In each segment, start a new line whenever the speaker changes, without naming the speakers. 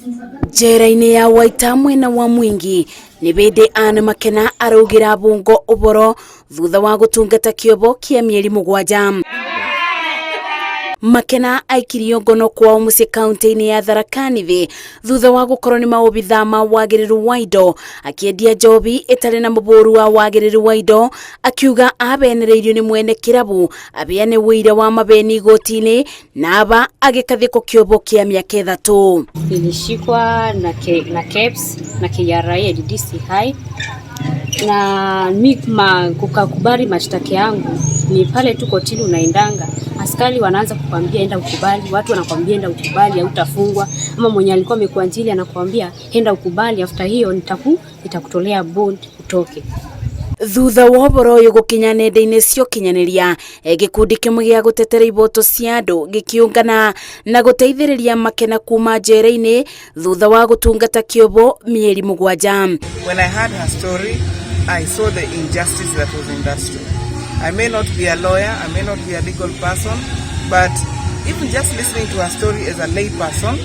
Njera-inĩ ya Waita mwena wa Mwingi nĩ bĩndĩ Anne Makena araugira bungo uboro thutha wa gũtungata kĩobo kĩa mĩeri 7. Makena aikirio ngono kwao mũciĩ kaunti-inĩ ya Tharaka Nithi thutha wa gũkorwo nĩ maobitha ma wagĩrĩru wa indo akĩendia njobi ĩtarĩ na mũbũru wa wagĩrĩru wa indo, akiuga abenereirio nĩ mwene kĩrabu abeane wĩira wa mabeni igoti-inĩ na aba agĩkathĩkwo kĩobo kĩa mĩaka 3.
Nilishikwa na KEBS na KRA DDC High na nikma kukakubali mashtaka yangu. Ni pale tu kotini unaendanga, askari wanaanza kukwambia enda ukubali, watu wanakwambia enda ukubali au utafungwa, ama mwenye alikuwa amekuanjili anakuambia enda ukubali, after hiyo nitakutolea bond utoke.
Thutha wa ũboro ũyũ gũkinya nenda-inĩ cia ũkinyanĩria, gĩkundi kĩmwe gĩa gũtetera iboto cia andũ gĩkĩũngana na gũteithĩrĩria Makena kuuma njera-inĩ thutha wa gũtungata kĩobo mĩeri 7.
When I heard her story, I saw the injustice that was in that story. I may not be a lawyer, I may not be a legal person, but even just listening to her story as a lay person,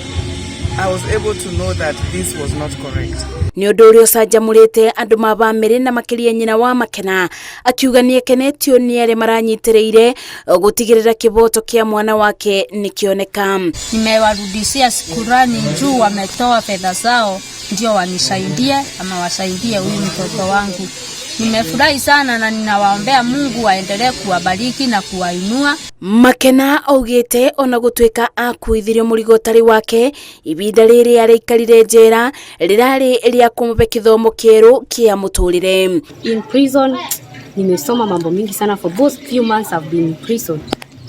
I was able to know that this was not correct.
Nĩ ũndũ ũrĩa ũcanjamũrĩte andũ ma bamĩrĩ na makĩria nyina wa Makena, akiuga nĩ ekenetio nĩ arĩa maranyitĩrĩire gũtigĩrĩra kĩboto kĩa mwana wake nĩkĩoneka.
Nimewarudishia shukrani juu wametoa fedha zao ndio wanisaidie ama wasaidie huyu mtoto wangu. Nimefurahi sana na ninawaombea Mungu aendelee kuwabariki na kuwainua.
Makena augĩte ona gũtuĩka akuithirio mũrigo ũtarĩ wake, ibinda rĩrĩ araikarire njera rĩrarĩ rĩa kũmũbe gĩthomo kĩerũ kĩa mũtũrĩre.
In prison nimesoma mambo mingi sana. For those few months I've been in prison,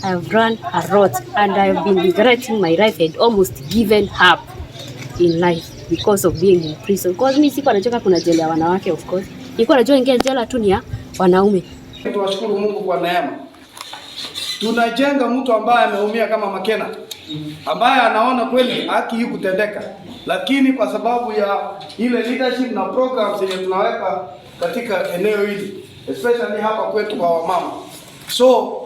I have run a lot and I have been regretting my life and almost given up in life because of being in prison. Because mimi sikuwa najua kuna jela ya wanawake, of course. Nilikuwa najua ingia jela tu ni ya wanaume.
Tunashukuru Mungu kwa neema. Tunajenga mtu ambaye ameumia kama Makena, ambaye anaona kweli haki hii kutendeka, lakini kwa sababu ya ile leadership na programs zenye tunaweka katika eneo hili, especially hapa kwetu kwa wamama, so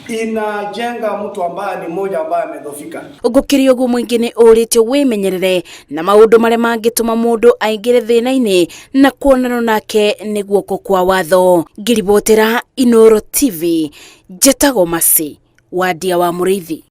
inajenga mtu ambaye ni mmoja ambaye amedhofika.
Ũgũkĩrio ũguo mũingĩ nĩ ũrĩtio wĩmenyerere na maũndũ marĩa mangĩtũma mũndũ aingĩre thĩna-inĩ na kuonana nake nĩ guoko kwa watho. Ngĩribotera Inooro TV, njĩtagwo Masi wa Ndia wa Mũrĩithi.